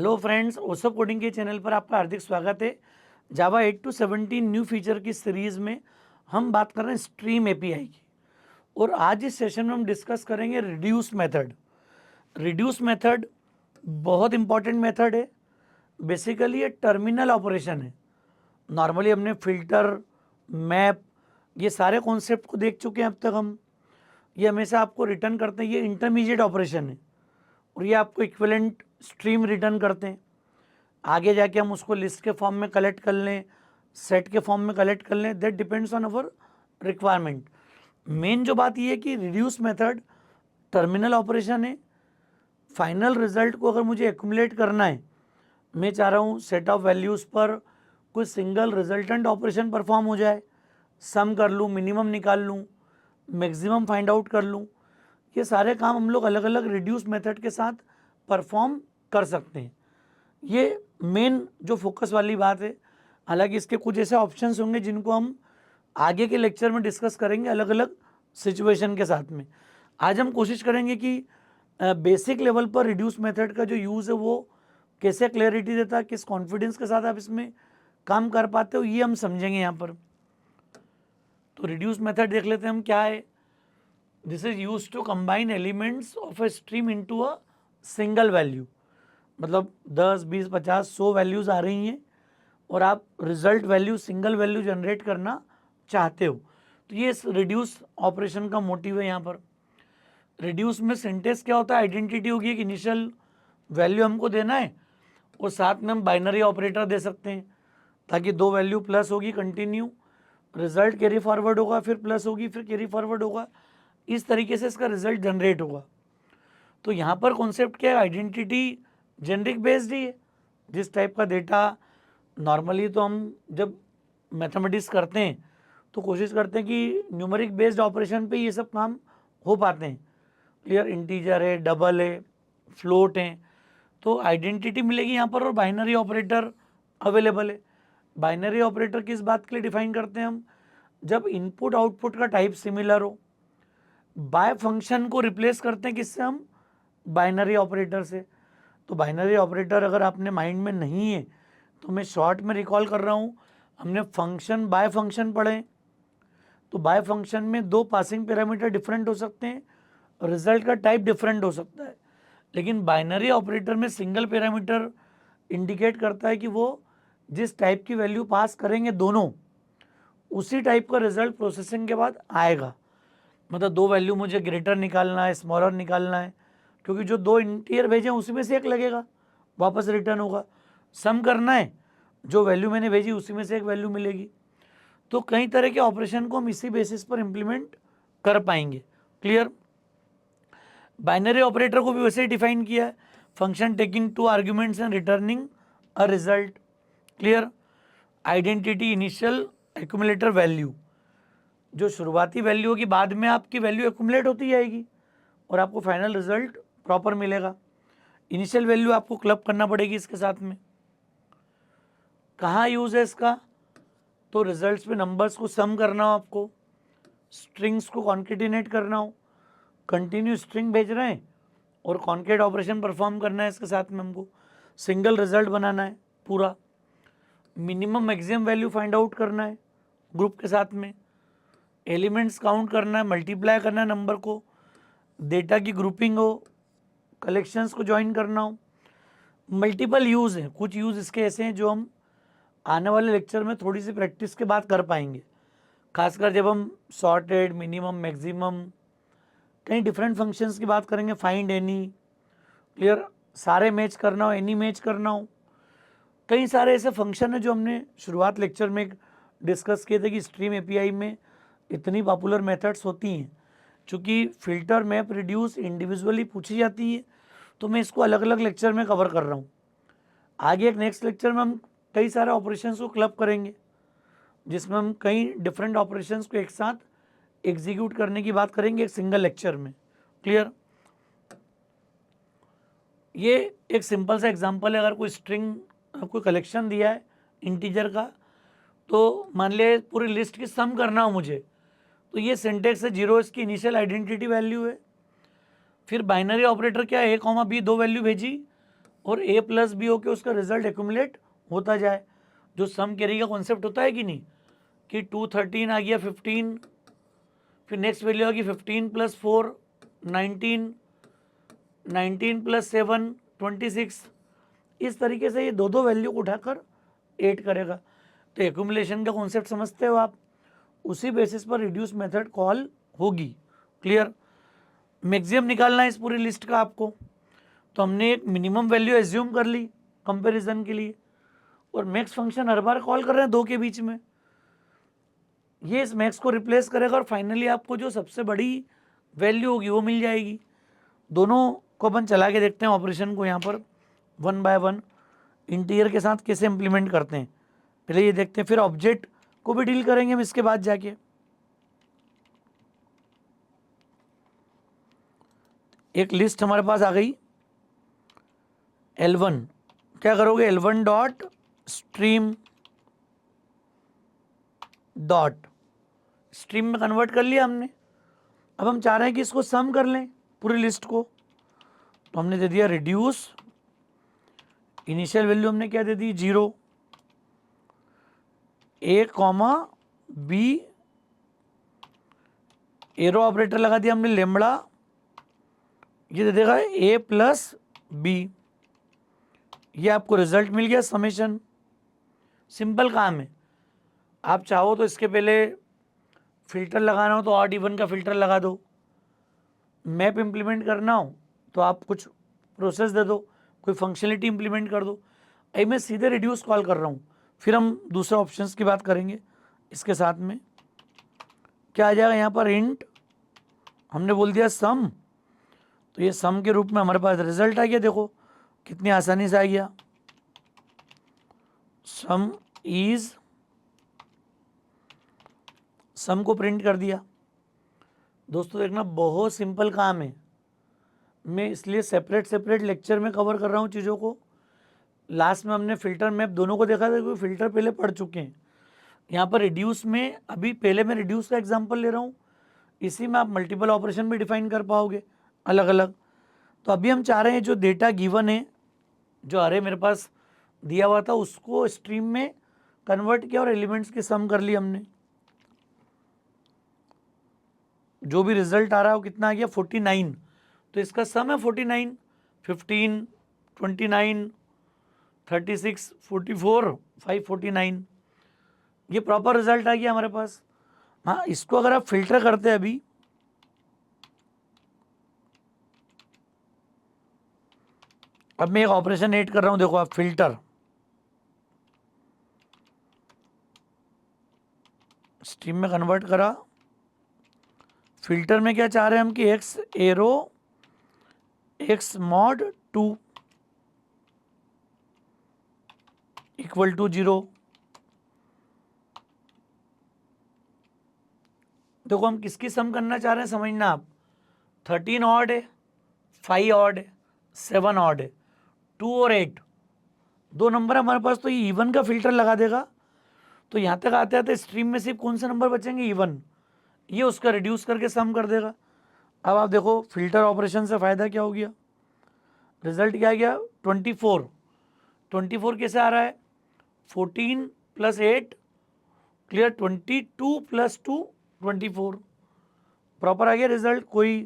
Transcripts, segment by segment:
Hello friends, ओसो coding के channel पर आपका हार्दिक स्वागत है। जावा 8 to 17 न्यू फीचर की सीरीज़ में हम बात कर रहे हैं स्ट्रीम एपीआई की। और आज इस सेशन में हम डिस्कस करेंगे रिड्यूस मेथड। रिड्यूस मेथड बहुत इंपॉर्टेंट मेथड है। बेसिकली ये टर्मिनल ऑपरेशन है। नॉर्मली हमने फिल्टर, मैप, ये सारे कॉन्सेप्ट को देख चुके हैं अब तक हम। ये हमेशा आपको रिटर्न करते हैं, ये इंटरमीडिएट ऑपरेशन है और ये आपको इक्विवेलेंट स्ट्रीम रिटर्न करते हैं। आगे जाके हम उसको लिस्ट के फॉर्म में कलेक्ट कर लें, सेट के फॉर्म में कलेक्ट कर लें, that depends on our requirement. Main जो बात ये है कि रिड्यूस मेथड टर्मिनल ऑपरेशन है। फाइनल रिजल्ट को अगर मुझे एक्यूमुलेट करना है, मैं चाह रहा हूँ सेट ऑफ वैल्यूज़ पर कोई सिंगल रिजल्टेंट ऑपरेशन परफॉर्म हो जाए, सम कर लूँ, मिनिमम निकाल लूँ, मैक्सिमम फाइंड आउट कर लूँ, ये सारे काम हम लोग अलग अलग रिड्यूस मेथड के साथ परफॉर्म कर सकते हैं। ये मेन जो फोकस वाली बात है। हालांकि इसके कुछ ऐसे ऑप्शंस होंगे जिनको हम आगे के लेक्चर में डिस्कस करेंगे अलग अलग सिचुएशन के साथ में। आज हम कोशिश करेंगे कि बेसिक लेवल पर रिड्यूस मेथड का जो यूज़ है वो कैसे क्लैरिटी देता है, किस कॉन्फिडेंस के साथ आप इसमें काम कर पाते हो, ये हम समझेंगे यहाँ पर। तो रिड्यूस मेथड देख लेते हैं हम क्या है। This is use to combine elements of a stream into a single value. मतलब 10, 20, 50, 100 वैल्यूज़ आ रही हैं और आप result value single value generate करना चाहते हो, तो ये रिड्यूस ऑपरेशन का मोटिव है यहाँ पर। रिड्यूस में सिंटेक्स क्या होता है, आइडेंटिटी होगी एक इनिशियल वैल्यू हमको देना है और साथ में हम बाइनरी ऑपरेटर दे सकते हैं ताकि दो वैल्यू प्लस होगी कंटिन्यू, रिजल्ट कैरी फॉरवर्ड होगा, फिर प्लस होगी, फिर कैरी फॉरवर्ड होगा, इस तरीके से इसका रिजल्ट जनरेट होगा। तो यहाँ पर कॉन्सेप्ट क्या है, आइडेंटिटी जेनरिक बेस्ड ही है। जिस टाइप का डेटा नॉर्मली तो हम जब मैथमेटिक्स करते हैं तो कोशिश करते हैं कि न्यूमेरिक बेस्ड ऑपरेशन पे ये सब काम हो पाते हैं। क्लियर, इंटीजर है, डबल है, फ्लोट है, तो आइडेंटिटी मिलेगी यहाँ पर और बाइनरी ऑपरेटर अवेलेबल है। बाइनरी ऑपरेटर किस बात के लिए डिफाइन करते हैं हम, जब इनपुट आउटपुट का टाइप सिमिलर हो। बाय फंक्शन को रिप्लेस करते हैं किससे हम, बाइनरी ऑपरेटर से। तो बाइनरी ऑपरेटर अगर आपने माइंड में नहीं है तो मैं शॉर्ट में रिकॉल कर रहा हूँ, हमने फंक्शन बाय फंक्शन पढ़े। तो बाय फंक्शन में दो पासिंग पैरामीटर डिफरेंट हो सकते हैं, रिजल्ट का टाइप डिफरेंट हो सकता है, लेकिन बाइनरी ऑपरेटर में सिंगल पैरामीटर इंडिकेट करता है कि वो जिस टाइप की वैल्यू पास करेंगे दोनों उसी टाइप का रिजल्ट प्रोसेसिंग के बाद आएगा। मतलब दो वैल्यू मुझे ग्रेटर निकालना है, स्मॉलर निकालना है, क्योंकि जो दो इंटीजर भेजे उसी में से एक लगेगा, वापस रिटर्न होगा। सम करना है, जो वैल्यू मैंने भेजी उसी में से एक वैल्यू मिलेगी। तो कई तरह के ऑपरेशन को हम इसी बेसिस पर इम्प्लीमेंट कर पाएंगे। क्लियर। बाइनरी ऑपरेटर को भी वैसे ही डिफाइन किया है, function taking two arguments and returning a result. Clear. Identity initial accumulator value, जो शुरुआती वैल्यू होगी बाद में आपकी वैल्यू एक्यूमुलेट होती जाएगी और आपको फाइनल रिजल्ट प्रॉपर मिलेगा। इनिशियल वैल्यू आपको क्लब करना पड़ेगी इसके साथ में। कहाँ यूज़ है इसका, तो रिजल्ट्स में नंबर्स को सम करना हो, आपको स्ट्रिंग्स को कॉन्केटिनेट करना हो, कंटिन्यू स्ट्रिंग भेज रहे हैं और कॉन्केट ऑपरेशन परफॉर्म करना है इसके साथ में, हमको सिंगल रिजल्ट बनाना है पूरा, minimum maximum value find out करना है ग्रुप के साथ में, एलिमेंट्स काउंट करना है, मल्टीप्लाई करना है नंबर को, डेटा की ग्रुपिंग हो, कलेक्शंस को ज्वाइन करना हो। मल्टीपल यूज़ हैं, कुछ यूज़ इसके ऐसे हैं जो हम आने वाले लेक्चर में थोड़ी सी प्रैक्टिस के बाद कर पाएंगे, खासकर जब हम सॉर्टेड, मिनिमम, मैक्सिमम, कई डिफरेंट फंक्शंस की बात करेंगे, फाइंड एनी। क्लियर, सारे मैच करना हो, एनी मैच करना हो, कई सारे ऐसे फंक्शन है जो हमने शुरुआत लेक्चर में डिस्कस किए थे कि स्ट्रीम एपीआई में इतनी पॉपुलर मेथड्स होती हैं। चूँकि फिल्टर, मैप, रिड्यूस इंडिविजुअली पूछी जाती है तो मैं इसको अलग अलग लेक्चर में कवर कर रहा हूँ। आगे एक नेक्स्ट लेक्चर में हम कई सारे ऑपरेशंस को क्लब करेंगे जिसमें हम कई डिफरेंट ऑपरेशंस को एक साथ एग्जीक्यूट करने की बात करेंगे एक सिंगल लेक्चर में। क्लियर। ये एक सिंपल सा एग्जांपल है, अगर कोई स्ट्रिंग, कोई कलेक्शन दिया है इंटीजर का, तो मान लिया पूरी लिस्ट की सम करना हो मुझे, तो ये सिंटेक्स है, 0 इसकी इनिशियल आइडेंटिटी वैल्यू है, फिर बाइनरी ऑपरेटर क्या है, A, B, दो वैल्यू भेजी और a प्लस बी होके उसका रिजल्ट एक्यूमुलेट होता जाए, जो सम कैरी का कॉन्सेप्ट होता है कि नहीं, कि 213 आ गया 15, फिर नेक्स्ट वैल्यू आ गई 15 प्लस 4 19, 19 प्लस 7 26। इस तरीके से ये दो दो वैल्यू को उठाकर ऐड करेगा। तो एक्यूमुलेशन का कॉन्सेप्ट समझते हो आप, उसी बेसिस पर रिड्यूस मेथड कॉल होगी। क्लियर। मैक्सिमम निकालना है इस पूरी लिस्ट का आपको, तो हमने एक मिनिमम वैल्यू एज्यूम कर ली कंपैरिजन के लिए, और मैक्स फंक्शन हर बार कॉल कर रहे हैं दो के बीच में, ये इस मैक्स को रिप्लेस करेगा और फाइनली आपको जो सबसे बड़ी वैल्यू होगी वो मिल जाएगी। दोनों को अपन चला के देखते हैं ऑपरेशन को यहाँ पर वन बाय वन इंटीजर के साथ कैसे इंप्लीमेंट करते हैं, पहले ये देखते हैं, फिर ऑब्जेक्ट को भी डील करेंगे हम इसके बाद जाके। एक लिस्ट हमारे पास आ गई L1, क्या करोगे L1 dot stream dot, stream में कन्वर्ट कर लिया हमने। अब हम चाह रहे हैं कि इसको सम कर लें पूरी लिस्ट को, तो हमने दे दिया रिड्यूस, इनिशियल वैल्यू हमने क्या दे दी 0, ए कॉमा बी, एरो ऑपरेटर लगा दिया हमने लेमड़ा, ये दे देगा ए प्लस बी, ये आपको रिजल्ट मिल गया समेशन। सिंपल काम है। आप चाहो तो इसके पहले फिल्टर लगाना हो तो ऑड इवन का फिल्टर लगा दो, मैप इंप्लीमेंट करना हो तो आप कुछ प्रोसेस दे दो, कोई फंक्शनलिटी इंप्लीमेंट कर दो। अभी मैं सीधे रिड्यूस कॉल कर रहा हूँ, फिर हम दूसरा ऑप्शंस की बात करेंगे। इसके साथ में क्या आ जाएगा यहाँ पर, इंट हमने बोल दिया सम, तो ये सम के रूप में हमारे पास रिजल्ट आ गया। देखो कितनी आसानी से आ गया, सम इज, सम को प्रिंट कर दिया। दोस्तों देखना बहुत सिंपल काम है, मैं इसलिए सेपरेट लेक्चर में कवर कर रहा हूँ चीज़ों को। लास्ट में हमने फिल्टर मैप दोनों को देखा था, क्योंकि फिल्टर पहले पढ़ चुके हैं। यहाँ पर रिड्यूस में अभी पहले मैं रिड्यूस का एग्जांपल ले रहा हूँ, इसी में आप मल्टीपल ऑपरेशन भी डिफाइन कर पाओगे अलग अलग। तो अभी हम चाह रहे हैं जो डेटा गिवन है, जो अरे मेरे पास दिया हुआ था, उसको स्ट्रीम में कन्वर्ट किया और एलिमेंट्स की सम कर ली हमने। जो भी रिजल्ट आ रहा है वो कितना आ गया 49, तो इसका सम है 49, 15, 29, 36, 44, 549, ये प्रॉपर रिजल्ट आ गया हमारे पास। हाँ, इसको अगर आप फिल्टर करते हैं अभी, अब मैं एक ऑपरेशन ऐड कर रहा हूं, देखो आप फिल्टर, स्ट्रीम में कन्वर्ट करा, फिल्टर में क्या चाह रहे हैं हम कि X arrow X mod 2 equal to 0। देखो हम किसकी सम करना चाह रहे हैं समझना आप, 13 ऑड है, 5 ऑड है, 7 ऑड है, 2 और 8 दो नंबर हमारे पास, तो ये इवन का फिल्टर लगा देगा। तो यहाँ तक आते आते स्ट्रीम में सिर्फ कौन से नंबर बचेंगे, इवन, ये उसका रिड्यूस करके सम कर देगा। अब आप देखो फिल्टर ऑपरेशन से फ़ायदा क्या हो गया, रिजल्ट क्या आ गया 24, 24 कैसे आ रहा है 14 प्लस 8, क्लियर, 22 प्लस 2 24, प्रॉपर आ गया रिजल्ट। कोई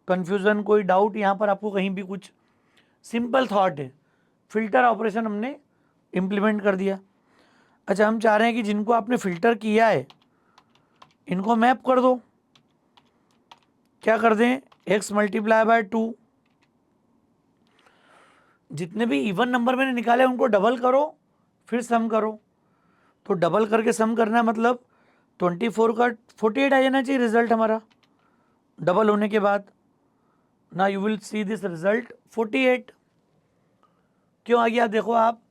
कन्फ्यूज़न, कोई डाउट यहाँ पर आपको कहीं भी कुछ, सिंपल थॉट है, फिल्टर ऑपरेशन हमने इम्प्लीमेंट कर दिया। अच्छा, हम चाह रहे हैं कि जिनको आपने फिल्टर किया है इनको मैप कर दो, क्या कर दें, x मल्टीप्लाई बाय 2, जितने भी इवन नंबर मैंने निकाले उनको डबल करो फिर सम करो। तो डबल करके सम करना है, मतलब 24 का 48 आ जाना चाहिए रिजल्ट हमारा डबल होने के बाद। ना you will see this result 48। क्यों आ गया, देखो आप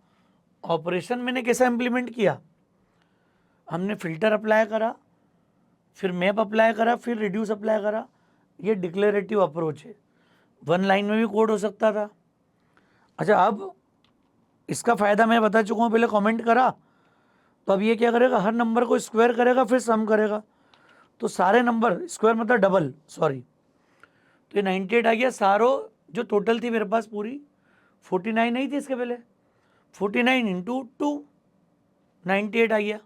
ऑपरेशन मैंने कैसा इंप्लीमेंट किया, हमने फिल्टर अप्लाई करा, फिर मैप अप्लाई करा, फिर रिड्यूस अप्लाई करा। ये डिक्लेरेटिव अप्रोच है, वन लाइन में भी कोड हो सकता था। अच्छा, अब इसका फ़ायदा मैं बता चुका हूँ, पहले कमेंट करा, तो अब ये क्या करेगा, हर नंबर को स्क्वायर करेगा फिर सम करेगा। तो सारे नंबर स्क्वायर मतलब डबल, सॉरी, तो ये 98 आ गया, सारों जो टोटल थी मेरे पास पूरी 49 नहीं थी इसके पहले, 49 इंटू 2 98 आ गया।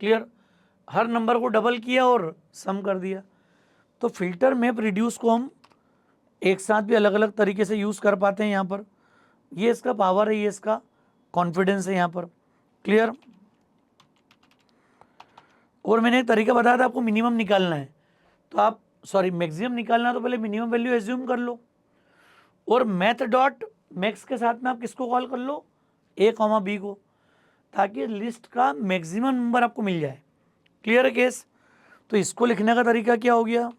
क्लियर, हर नंबर को डबल किया और सम कर दिया। तो फिल्टर मैप रिड्यूस को हम एक साथ भी अलग अलग तरीके से यूज़ कर पाते हैं यहाँ पर। ये इसका पावर है, ये इसका कॉन्फिडेंस है यहाँ पर। क्लियर, और मैंने एक तरीका बताया था आपको मिनिमम निकालना है तो आप मैक्सिमम निकालना है तो पहले मिनिमम वैल्यू एज्यूम कर लो, और मैथ डॉट मैक्स के साथ में आप किसको कॉल कर लो, ए कॉमा बी को, ताकि लिस्ट का मैक्सिमम नंबर आपको मिल जाए। क्लियर है केस। तो इसको लिखने का तरीका क्या हो गया,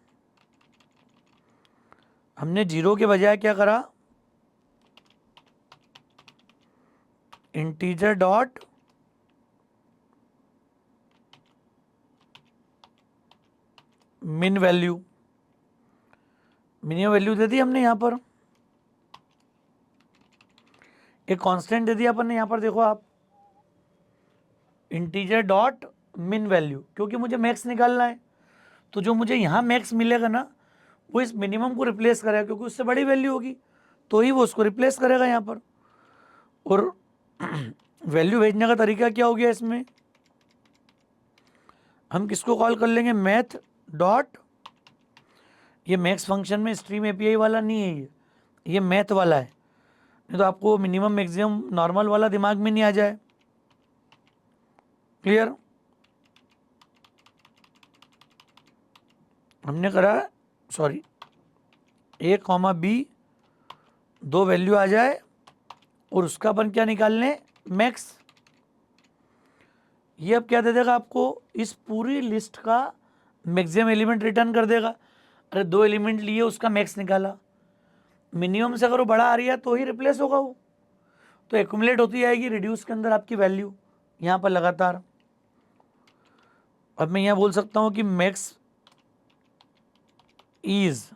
हमने 0 के बजाय क्या करा, integer dot min value, minimum value दे दी हमने यहाँ पर, एक कांस्टेंट दे दिया अपन ने यहाँ पर। देखो आप, इंटीजर डॉट मिन वैल्यू, क्योंकि मुझे मैक्स निकालना है तो जो मुझे यहाँ मैक्स मिलेगा ना वो इस मिनिमम को रिप्लेस करेगा, क्योंकि उससे बड़ी वैल्यू होगी तो ही वो उसको रिप्लेस करेगा यहाँ पर। और वैल्यू भेजने का तरीका क्या हो गया, इसमें हम किसको कॉल कर लेंगे, मैथ डॉट, ये मैक्स फंक्शन में स्ट्रीम एपीआई वाला नहीं है, ये मैथ वाला है, नहीं तो आपको मिनिमम मैक्सिमम नॉर्मल वाला दिमाग में नहीं आ जाए। क्लियर, हमने करा ए कॉमा बी, 2 वैल्यू आ जाए और उसका अपन क्या निकाल लें, मैक्स। ये अब क्या दे देगा आपको, इस पूरी लिस्ट का मैक्सिमम एलिमेंट रिटर्न कर देगा। अरे 2 एलिमेंट लिए उसका मैक्स निकाला, मिनिमम से अगर वो बड़ा आ रही है तो ही रिप्लेस होगा वो, तो एक्यूमुलेट होती जाएगी रिड्यूस के अंदर आपकी वैल्यू यहाँ पर लगातार। अब मैं यहाँ बोल सकता हूँ कि मैक्स इज,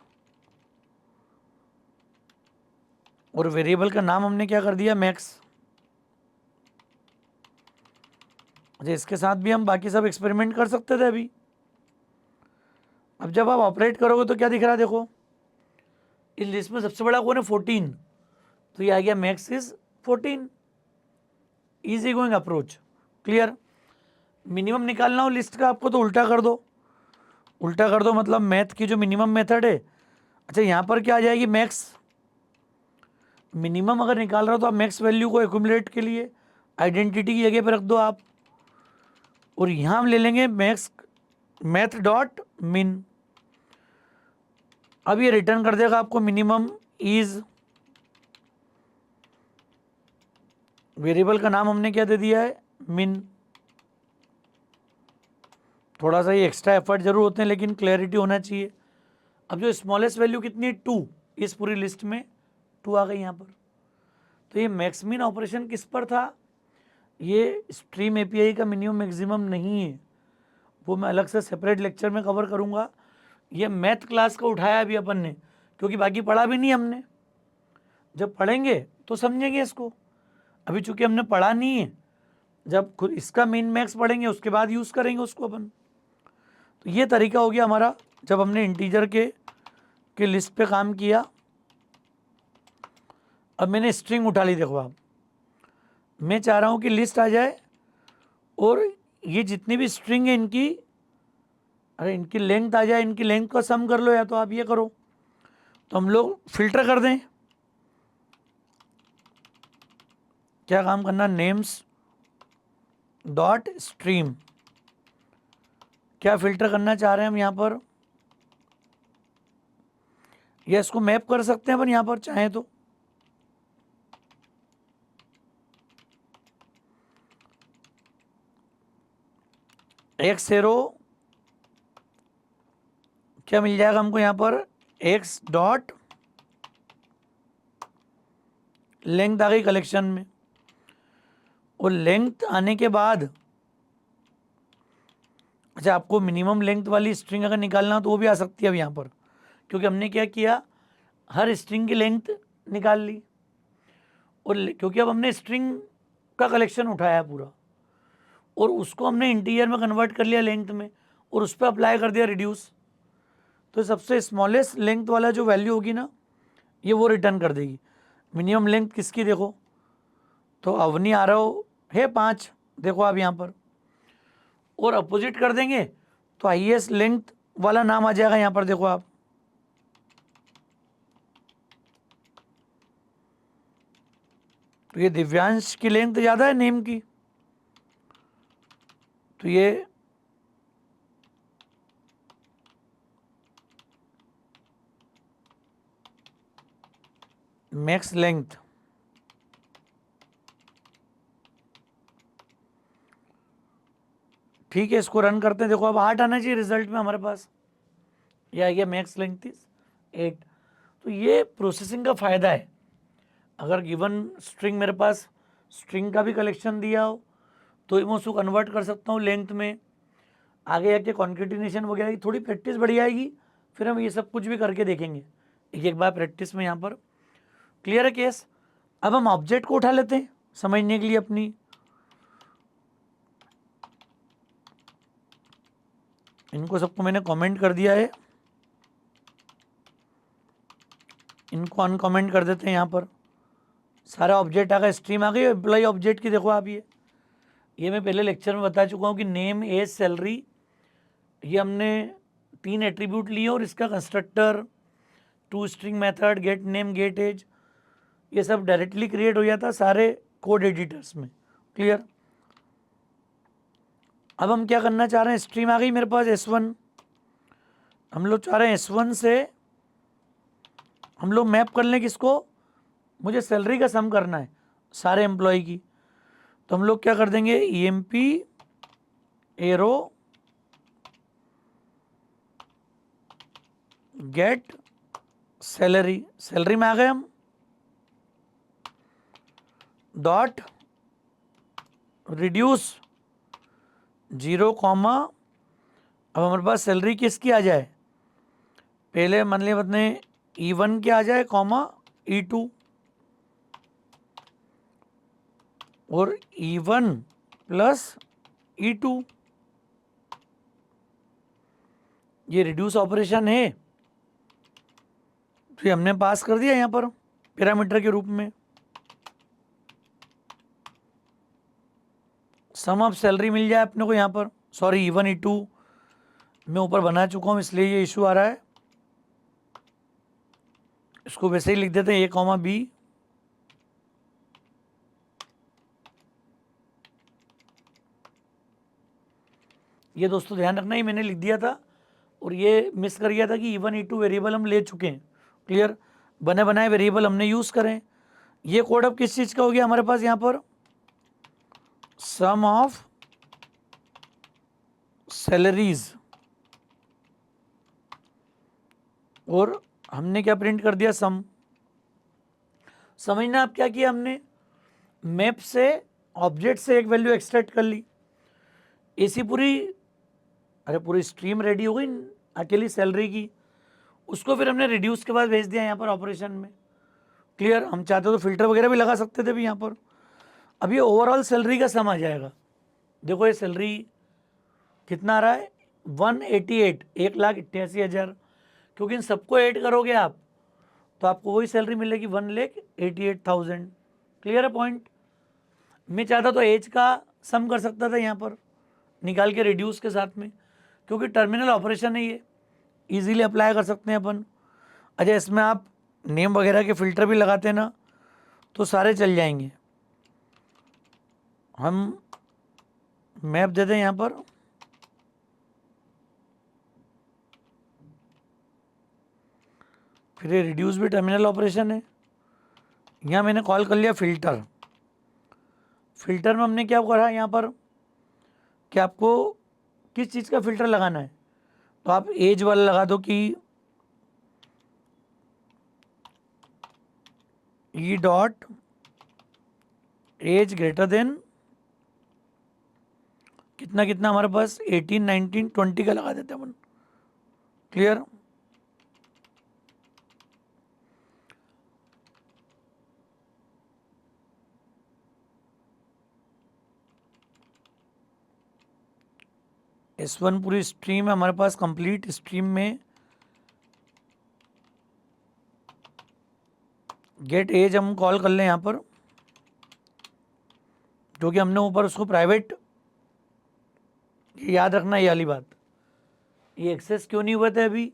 और वेरिएबल का नाम हमने क्या कर दिया, मैक्स। अच्छा, इसके साथ भी हम बाकी सब एक्सपेरिमेंट कर सकते थे अभी। अब जब आप ऑपरेट करोगे तो क्या दिख रहा है, देखो इस लिस्ट में सबसे बड़ा कौन है, 14, तो ये आ गया max is 14। Easy going approach. Clear, minimum निकालना हो लिस्ट का आपको तो उल्टा कर दो, उल्टा कर दो मतलब मैथ की जो मिनिमम मेथड है, अच्छा यहाँ पर क्या आ जाएगी, मैक्स। मिनिमम अगर निकाल रहा हो तो आप मैक्स वैल्यू को एक्यूमुलेट के लिए आइडेंटिटी की जगह पर रख दो आप, और यहाँ हम ले लेंगे मैक्स मैथ डॉट मिन। अब ये रिटर्न कर देगा आपको मिनिमम इज, वेरिएबल का नाम हमने क्या दे दिया है, मिन। थोड़ा सा ये एक्स्ट्रा एफर्ट जरूर होते हैं लेकिन क्लैरिटी होना चाहिए। अब जो स्मॉलेस्ट वैल्यू कितनी है, 2, इस पूरी लिस्ट में 2 आ गई यहाँ पर। तो ये मैक्स मिन ऑपरेशन किस पर था, ये स्ट्रीम एपीआई का मिनिमम मैक्सिमम नहीं है, वो मैं अलग से सेपरेट लेक्चर में कवर करूँगा। ये मैथ क्लास का उठाया अभी अपन ने, क्योंकि बाकी पढ़ा भी नहीं हमने, जब पढ़ेंगे तो समझेंगे इसको। अभी चूंकि हमने पढ़ा नहीं है, जब खुद इसका मेन मैक्स पढ़ेंगे उसके बाद यूज़ करेंगे उसको अपन। तो ये तरीका हो गया हमारा जब हमने इंटीजर के लिस्ट पे काम किया। अब मैंने स्ट्रिंग उठा ली, देखो आप, मैं चाह रहा हूँ कि लिस्ट आ जाए और ये जितनी भी स्ट्रिंग है इनकी, अरे इनकी लेंथ आ जाए, इनकी लेंथ का सम कर लो, या तो आप ये करो, तो हम लोग फिल्टर कर दें। क्या काम करना, नेम्स डॉट स्ट्रीम, क्या फिल्टर करना चाह रहे हैं हम यहाँ पर, या इसको मैप कर सकते हैं अपन यहाँ पर चाहें तो। एक्स एरो क्या मिल जाएगा हमको यहाँ पर, एक्स डॉट लेंथ आ गई कलेक्शन में, और लेंथ आने के बाद, अच्छा आपको मिनिमम लेंथ वाली स्ट्रिंग अगर निकालना हो तो वो भी आ सकती है अब यहाँ पर, क्योंकि हमने क्या किया, हर स्ट्रिंग की लेंथ निकाल ली, और क्योंकि अब हमने स्ट्रिंग का कलेक्शन उठाया पूरा और उसको हमने इंटीजर में कन्वर्ट कर लिया लेंथ में, और उस पर अप्लाई कर दिया रिड्यूस, तो सबसे स्मॉलेस्ट लेंथ वाला जो वैल्यू होगी ना, ये वो रिटर्न कर देगी। मिनिमम लेंथ किसकी देखो, तो अवनी आरव है 5, देखो आप यहाँ पर, और अपोजिट कर देंगे तो हाईएस्ट लेंथ वाला नाम आ जाएगा यहाँ पर, देखो आप। तो ये दिव्यांश की लेंथ ज़्यादा है नेम की, तो ये मैक्स लेंथ, ठीक है, इसको रन करते हैं। देखो अब 8 आना चाहिए रिजल्ट में हमारे पास, ये आ गया मैक्स लेंथ इज 8। तो ये प्रोसेसिंग का फ़ायदा है। अगर गिवन स्ट्रिंग मेरे पास स्ट्रिंग का भी कलेक्शन दिया हो तो मैं उसको कन्वर्ट कर सकता हूँ लेंथ में। आगे जाके कॉन्केटिनेशन वगैरह की थोड़ी प्रैक्टिस बढ़ आएगी, फिर हम ये सब कुछ भी करके देखेंगे एक एक बार प्रैक्टिस में। यहाँ पर क्लियर है केस। अब हम ऑब्जेक्ट को उठा लेते हैं समझने के लिए अपनी। इनको सबको मैंने कमेंट कर दिया है, इनको अनकमेंट कर देते हैं। यहाँ पर सारा ऑब्जेक्ट आ गया, स्ट्रीम आ गई। एम्प्लॉय ऑब्जेक्ट की देखो आप, ये मैं पहले लेक्चर में बता चुका हूँ कि नेम, एज, सैलरी, ये हमने 3 एट्रीब्यूट लिए और इसका constructor, to string method, get name, get age, ये सब डायरेक्टली क्रिएट हो जाता सारे कोड एडिटर्स में। क्लियर। अब हम क्या करना चाह रहे हैं, स्ट्रीम आ गई मेरे पास S1, हम लोग चाह रहे हैं S1 से हम लोग मैप कर लें किसको, मुझे सैलरी का सम करना है सारे एम्प्लॉय की। तो हम लोग क्या कर देंगे, EMP arrow get salary, salary में आ गए हम, डॉट रिड्यूस 0, अब हमारे पास सैलरी किसकी आ जाए, पहले मान लिया अपने E1 के आ जाए, E2, और E1 प्लस E2, ये रिड्यूस ऑपरेशन है तो ये हमने पास कर दिया यहाँ पर पैरामीटर के रूप में। सम ऑफ सैलरी मिल जाए अपने को यहाँ पर, सॉरी E1 E2 मैं ऊपर बना चुका हूँ इसलिए ये इशू आ रहा है। इसको वैसे ही लिख देते हैं A, B, ये दोस्तों ध्यान रखना ही मैंने लिख दिया था और ये मिस कर गया था कि E1 E2 वेरिएबल हम ले चुके हैं। क्लियर, बने बनाए वेरिएबल हमने यूज़ करें। ये कोड अब किस चीज़ का हो गया हमारे पास यहाँ पर, सम ऑफ सैलरीज, और हमने क्या प्रिंट कर दिया, सम। समझना आप क्या किया हमने, मैप से ऑब्जेक्ट से एक वैल्यू एक्सट्रैक्ट कर ली, ऐसी पूरी स्ट्रीम रेडी हो गई अकेली सैलरी की, उसको फिर हमने रिड्यूस के बाद भेज दिया यहाँ पर ऑपरेशन में। क्लियर, हम चाहते तो फिल्टर वगैरह भी लगा सकते थे भी यहाँ पर। अब ये ओवरऑल सैलरी का सम आ जाएगा। देखो ये सैलरी कितना आ रहा है, 188, 1,88,000, क्योंकि इन सबको ऐड करोगे आप तो आपको वही सैलरी मिलेगी 1,88,000। क्लियर है पॉइंट। मैं चाहता तो एज का सम कर सकता था यहाँ पर निकाल के रिड्यूस के साथ में, क्योंकि टर्मिनल ऑपरेशन है ये, इजीली अप्लाई कर सकते हैं अपन। अच्छा, इसमें आप नेम वगैरह के फिल्टर भी लगाते हैं ना तो सारे चल जाएंगे। हम मैप देते हैं यहाँ पर, फिर ये रिड्यूस भी टर्मिनल ऑपरेशन है। यहाँ मैंने कॉल कर लिया फिल्टर, फिल्टर में हमने क्या करा यहाँ पर कि आपको किस चीज़ का फिल्टर लगाना है, तो आप एज वाला लगा दो कि E dot age greater than कितना कितना हमारे पास 18, 19, 20 का लगा देते हैं अपन। क्लियर, S1 पूरी स्ट्रीम है हमारे पास, कंप्लीट स्ट्रीम में गेट एज हम कॉल कर लें यहाँ पर, क्योंकि हमने ऊपर उसको प्राइवेट, याद रखना ये वाली बात, ये एक्सेस क्यों नहीं हुए थे अभी,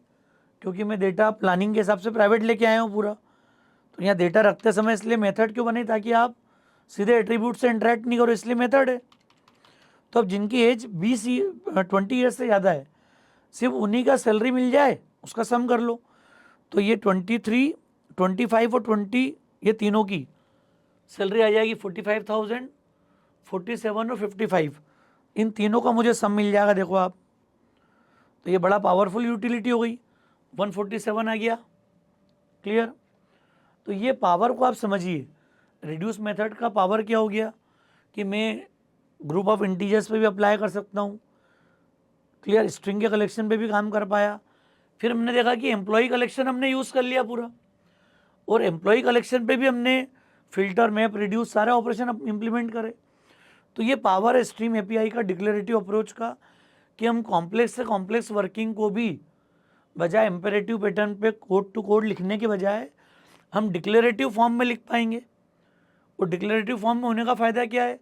क्योंकि मैं डेटा प्लानिंग के हिसाब से प्राइवेट लेके आया हूँ पूरा। तो यहाँ डेटा रखते समय इसलिए मेथड क्यों बने, ताकि आप सीधे एट्रीब्यूट से इंटरेक्ट नहीं करो, इसलिए मेथड है। तो अब जिनकी एज 20 ईयर्स से ज़्यादा है, सिर्फ उन्हीं का सैलरी मिल जाए, उसका सम कर लो। तो ये 23, 25 और 20, ये तीनों की सैलरी आ जाएगी 45,000, 47 और 55। इन तीनों का मुझे सम मिल जाएगा, देखो आप। तो ये बड़ा पावरफुल यूटिलिटी हो गई, 147 आ गया, क्लियर। तो ये पावर को आप समझिए, रिड्यूस मेथड का पावर क्या हो गया कि मैं ग्रुप ऑफ इंटीजर्स पे भी अप्लाई कर सकता हूँ, क्लियर। स्ट्रिंग के कलेक्शन पे भी काम कर पाया। फिर हमने देखा कि एम्प्लॉय कलेक्शन हमने यूज़ कर लिया पूरा, और एम्प्लॉय कलेक्शन पे भी हमने फिल्टर, मैप, रिड्यूस सारा ऑपरेशन इम्प्लीमेंट करे। तो ये पावर है स्ट्रीम एपीआई का, डिक्लेरेटिव अप्रोच का, कि हम कॉम्प्लेक्स से कॉम्प्लेक्स वर्किंग को भी बजाय एम्पेरेटिव पैटर्न पे कोड टू कोड लिखने के बजाय हम डिक्लेरेटिव फॉर्म में लिख पाएंगे। और डिक्लेरेटिव फॉर्म में होने का फ़ायदा क्या है,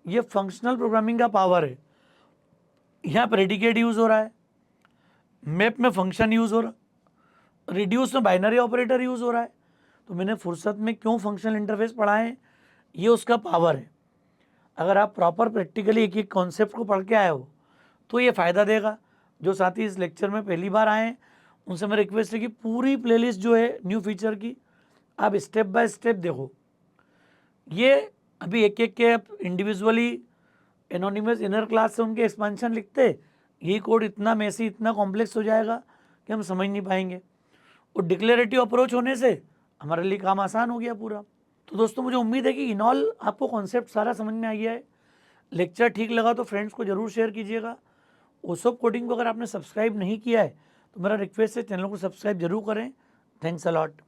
ये फंक्शनल प्रोग्रामिंग का पावर है। यहाँ प्रेडिकेट यूज़ हो रहा है, मैप में फंक्शन यूज़ हो रहा है, रिड्यूस में बाइनरी ऑपरेटर यूज़ हो रहा है। तो मैंने फुर्सत में क्यों फंक्शनल इंटरफेस पढ़ाए, ये उसका पावर है। अगर आप प्रॉपर प्रैक्टिकली एक एक कॉन्सेप्ट को पढ़ के आए हो तो ये फ़ायदा देगा। जो साथी इस लेक्चर में पहली बार आए हैं, उनसे मेरा रिक्वेस्ट है कि पूरी प्लेलिस्ट जो है न्यू फीचर की, आप स्टेप बाय स्टेप देखो। ये अभी एक एक के इंडिविजुअली एनोनिमस इनर क्लास से उनके एक्सपेंशन लिखते, यही कोड इतना मैसी, इतना कॉम्प्लेक्स हो जाएगा कि हम समझ नहीं पाएंगे। और डिक्लेरेटिव अप्रोच होने से हमारे लिए काम आसान हो गया पूरा। तो दोस्तों, मुझे उम्मीद है कि इन ऑल आपको कॉन्सेप्ट सारा समझ में आ गया है। लेक्चर ठीक लगा तो फ्रेंड्स को ज़रूर शेयर कीजिएगा। ओसोप कोडिंग को अगर आपने सब्सक्राइब नहीं किया है तो मेरा रिक्वेस्ट है, चैनल को सब्सक्राइब जरूर करें। Thanks a lot.